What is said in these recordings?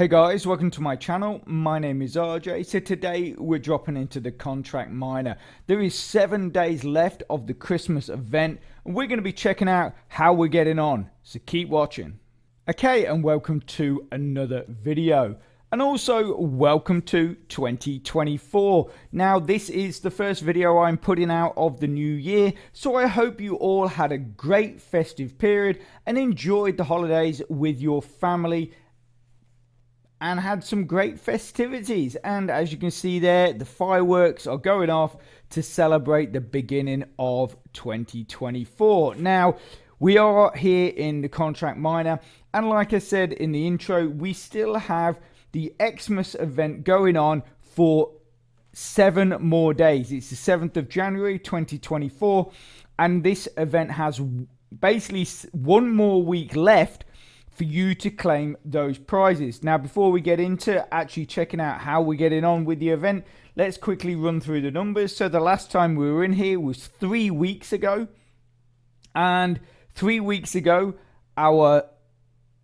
Hey guys, welcome to my channel. My name is RJ. So today we're dropping into the contract miner. There is 7 days left of the Christmas event and we're going to be checking out how we're getting on. So keep watching. Okay, and welcome to another video. And also welcome to 2024. Now this is the first video I'm putting out of the new year, so I hope you all had a great festive period and enjoyed the holidays with your family and had some great festivities. And as you can see there, the fireworks are going off to celebrate the beginning of 2024. Now, we are here in the contract miner, and like I said in the intro, we still have the Xmas event going on for 7 more days. It's the 7th of January 2024, and this event has basically 1 more week left for you to claim those prizes. Now, before we get into actually checking out how we're getting on with the event, let's quickly run through the numbers. So the last time we were in here was 3 weeks ago, and 3 weeks ago our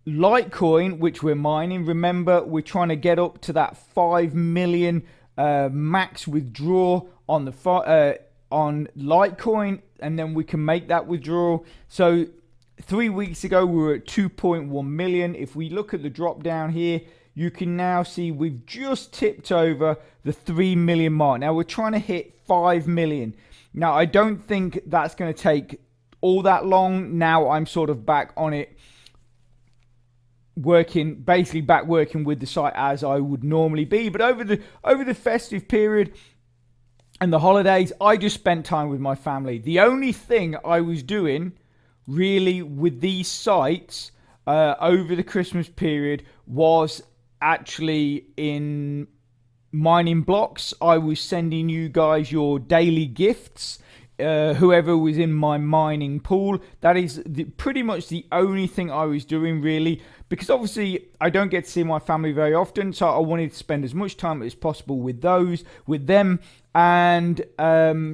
Litecoin, which we're mining, remember we're trying to get up to that 5 million max withdrawal on the on Litecoin, and then we can make that withdrawal. So 3 weeks ago we were at 2.1 million. If we look at the drop down here, you can now see we've just tipped over the 3 million mark. Now we're trying to hit 5 million. Now I don't think that's going to take all that long. Now I'm sort of back on it, working with the site as I would normally be. But over the festive period and the holidays, I just spent time with my family. The only thing I was doing really with these sites over the Christmas period was actually in mining blocks. I was sending you guys your daily gifts, whoever was in my mining pool. That is pretty much the only thing I was doing, really, because obviously I don't get to see my family very often, so I wanted to spend as much time as possible with them, and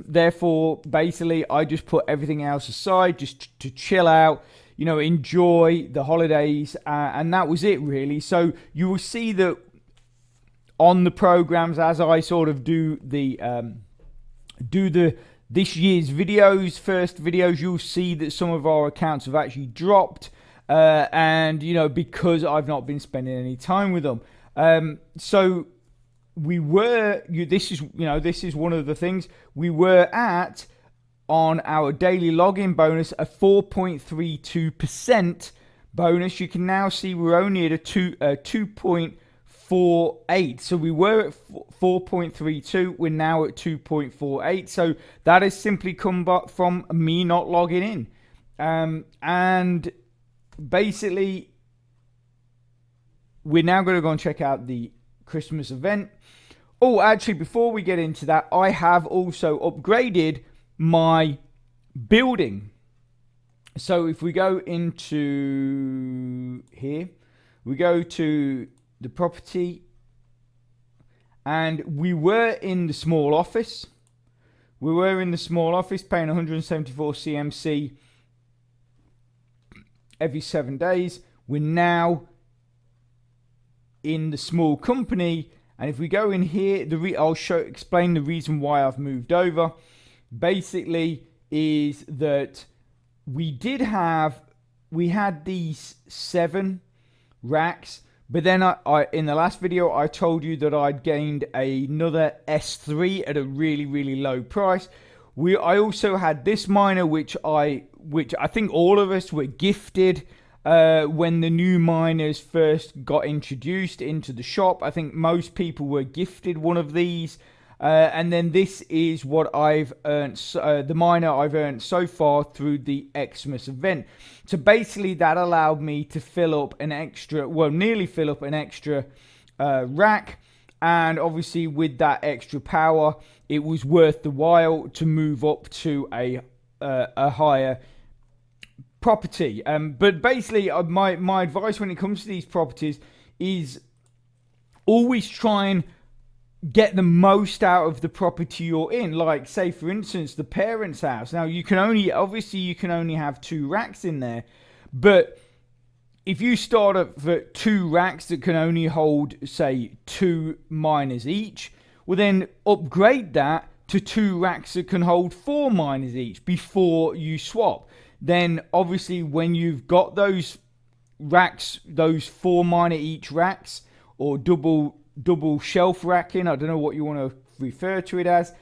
therefore basically I just put everything else aside just to chill out, you know, enjoy the holidays, and that was it really. So you will see that on the programs as I sort of do the this year's first videos, you'll see that some of our accounts have actually dropped, and you know, because I've not been spending any time with them. So we were, this is one of the things we were at on our daily login bonus, a 4.32% bonus. You can now see we're only at a 2.48. So we were at 4.32. We're now at 2.48. So that has simply come from me not logging in. And basically, we're now going to go and check out the Christmas event. Oh, actually, before we get into that, I have also upgraded my building. So if we go into here, we go to the property, and we were in the small office. We were in the small office paying 174 CMC every 7 days. We're now in the small company, and if we go in here, I'll explain the reason why I've moved over. Basically is that we had these 7 racks, but then I in the last video I told you that I'd gained another S3 at a really low price. I also had this miner which I think all of us were gifted when the new miners first got introduced into the shop. I think most people were gifted one of these, and then this is what I've earned, the miner I've earned so far through the Xmas event. So basically that allowed me to fill up an extra, well, nearly fill up an extra rack, and obviously with that extra power it was worth the while to move up to a higher property. But basically my advice when it comes to these properties is always try and get the most out of the property you're in. Like, say for instance, the parents' house. Now you can only have 2 racks in there, but if you start up for 2 racks that can only hold, say, 2 miners each, well then upgrade that to 2 racks that can hold 4 miners each before you swap. Then obviously when you've got those racks, those 4 miner each racks, or double shelf racking, I don't know what you want to refer to it as,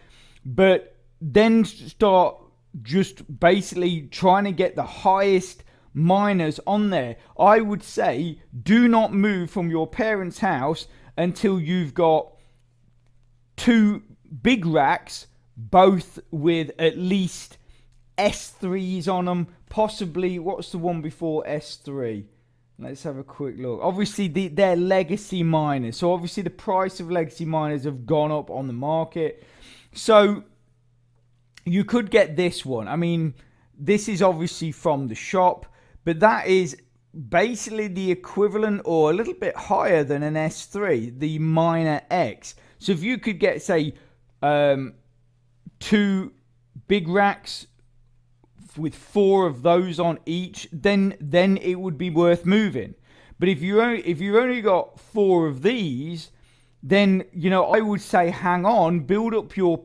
but then start just basically trying to get the highest miners on there. I would say do not move from your parents' house until you've got 2 big racks, both with at least S3s on them. Possibly, what's the one before S3? Let's have a quick look. Obviously, they're legacy miners. So obviously the price of legacy miners have gone up on the market. So you could get this one. I mean, this is obviously from the shop, but that is basically the equivalent or a little bit higher than an S3, the Miner X. So if you could get, say, 2 big racks with 4 of those on each, then it would be worth moving. But if you only got 4 of these, then I would say hang on, build up your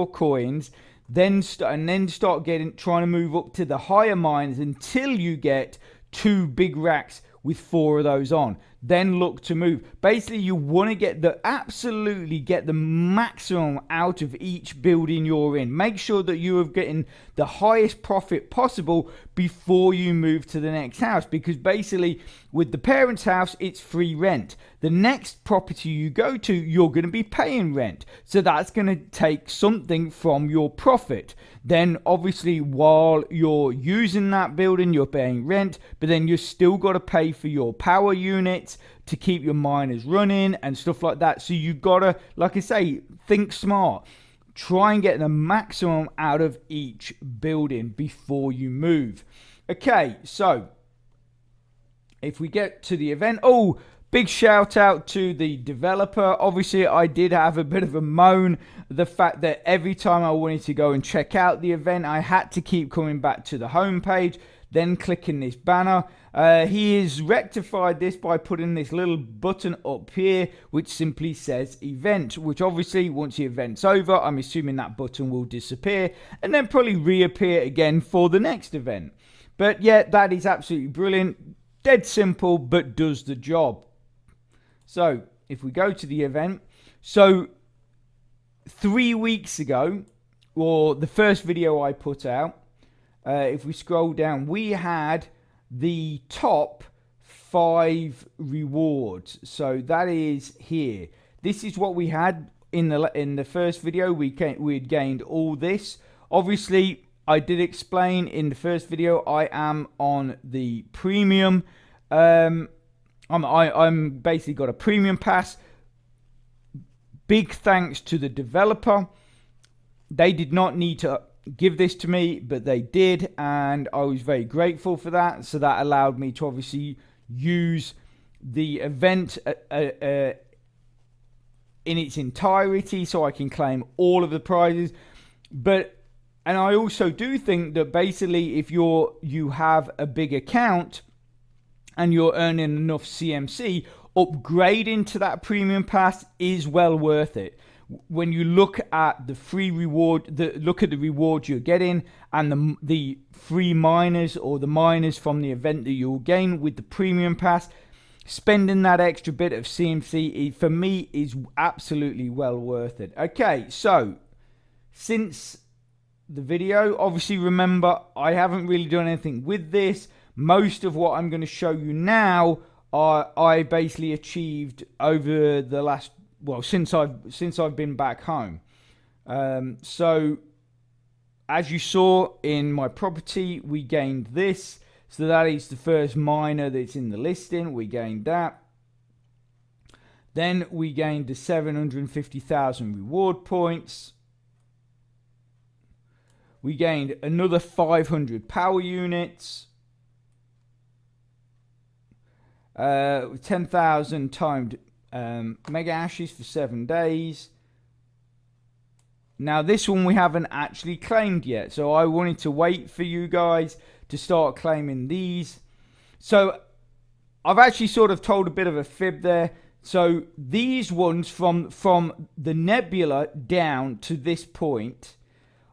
coins, then start trying to move up to the higher mines until you get 2 big racks with 4 of those on. Then look to move. Basically, you want to absolutely get the maximum out of each building you're in. Make sure that you are getting the highest profit possible before you move to the next house, because basically with the parents' house, it's free rent. The next property you go to, you're going to be paying rent. So that's going to take something from your profit. Then obviously while you're using that building, you're paying rent, but then you've still got to pay for your power units to keep your miners running and stuff like that. So you got to, like I say, think smart. Try and get the maximum out of each building before you move. Okay, so if we get to the event, big shout out to the developer. Obviously, I did have a bit of a moan. The fact that every time I wanted to go and check out the event, I had to keep coming back to the homepage, then clicking this banner. He has rectified this by putting this little button up here, which simply says event, which obviously once the event's over, I'm assuming that button will disappear and then probably reappear again for the next event. But yeah, that is absolutely brilliant. Dead simple, but does the job. So if we go to the event, so 3 weeks ago, or the first video I put out, if we scroll down, we had the top 5 rewards. So that is here. This is what we had in the first video. We had gained all this. Obviously, I did explain in the first video, I am on the premium. I'm basically got a premium pass. Big thanks to the developer. They did not need to give this to me, but they did, and I was very grateful for that. So that allowed me to obviously use the event in its entirety, so I can claim all of the prizes. And I also do think that basically if you have a big account and you're earning enough CMC, upgrading to that premium pass is well worth it. When you look at the free reward, look at the rewards you're getting, and the free miners or the miners from the event that you'll gain with the premium pass, spending that extra bit of CMC for me is absolutely well worth it. Okay, so since the video, obviously remember I haven't really done anything with this. Most of what I'm going to show you now I basically achieved over the last, well, since I've been back home. So as you saw in my property, we gained this. So that is the first miner that's in the listing. We gained that. Then we gained the 750,000 reward points. We gained another 500 power units. 10,000 timed mega ashes for 7 days. Now this one we haven't actually claimed yet, so I wanted to wait for you guys to start claiming these. So I've actually sort of told a bit of a fib there. So these ones from the nebula down to this point,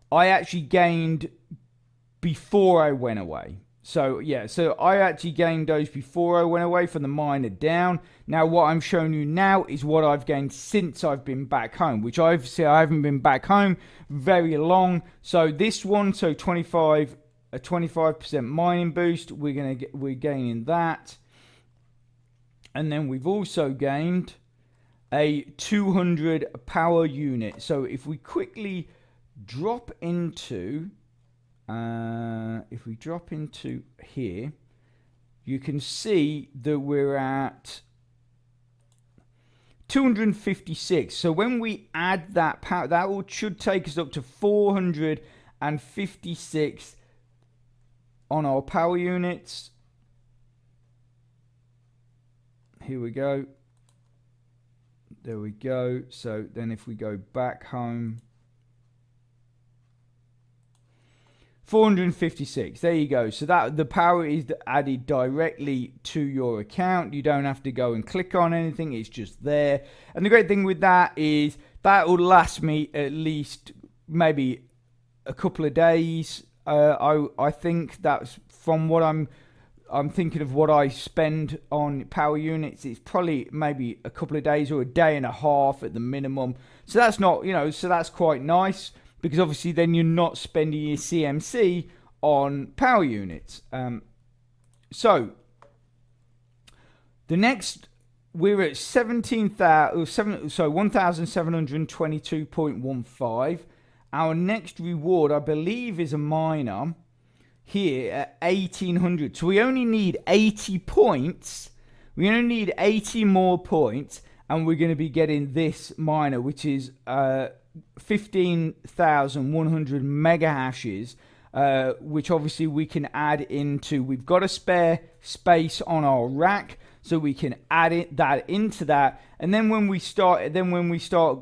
I actually gained before I went away. So yeah, so I actually gained those before I went away from the miner down. Now what I'm showing you now is what I've gained since I've been back home, which obviously I haven't been back home very long. So this one, so a 25% mining boost, we're gaining that. And then we've also gained a 200 power unit. So if we quickly drop into here, you can see that we're at 256. So when we add that power, that should take us up to 456 on our power units. Here we go. There we go. So then if we go back home, 456. There you go. So that the power is added directly to your account. You don't have to go and click on anything. It's just there. And the great thing with that is that will last me at least maybe a couple of days. I think that's from what I'm thinking of what I spend on power units. It's probably maybe a couple of days or a day and a half at the minimum. So that's not, so that's quite nice, because obviously then you're not spending your CMC on power units. So the next, we're at 1,722.15. Our next reward, I believe, is a miner here at 1,800. So we only need 80 points. We only need 80 more points, and we're going to be getting this miner, which is 15,100 mega hashes, which obviously we can add into. We've got a spare space on our rack, so we can add that into that. And then when we start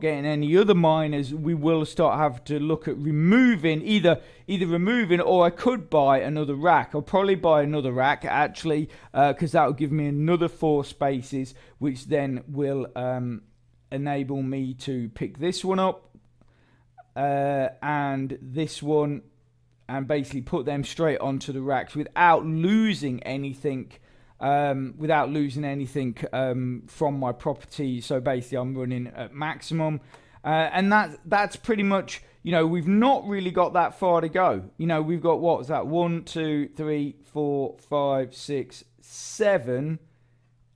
getting any other miners, we will have to look at removing either removing, or I could buy another rack. I'll probably buy another rack actually, because that will give me another 4 spaces, which then will enable me to pick this one up and this one, and basically put them straight onto the racks without losing anything. From my property. So basically I'm running at maximum, and that's pretty much, we've not really got that far to go. We've got, what was that, 1 2 3 4 5 6 7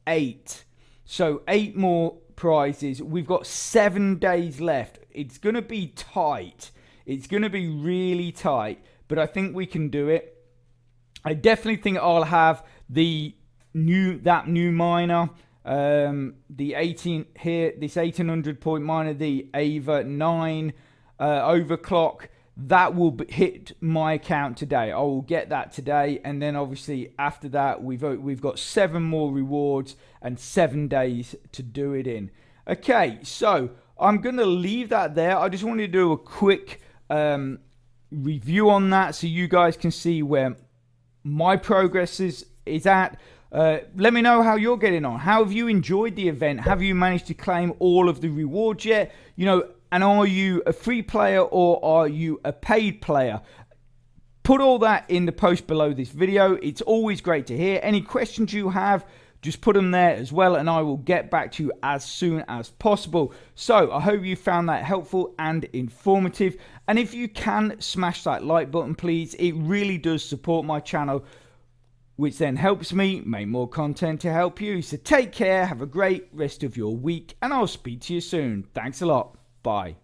8, so 8 more prizes. We've got 7 days left. It's gonna be tight, it's gonna be really tight, but I think we can do it. I definitely think I'll have the new miner, the 18 here, this 1800 point miner, the Ava 9 overclock. That will hit my account today. I will get that today, and then obviously after that we've got 7 more rewards and 7 days to do it in. Okay, so I'm gonna leave that there. I just wanted to do a quick review on that, so you guys can see where my progress is at. Let me know how you're getting on. How have you enjoyed the event? Have you managed to claim all of the rewards yet? And are you a free player or are you a paid player? Put all that in the post below this video. It's always great to hear. Any questions you have, just put them there as well, and I will get back to you as soon as possible. So I hope you found that helpful and informative. And if you can, smash that like button, please. It really does support my channel, which then helps me make more content to help you. So take care, have a great rest of your week, and I'll speak to you soon. Thanks a lot. Bye.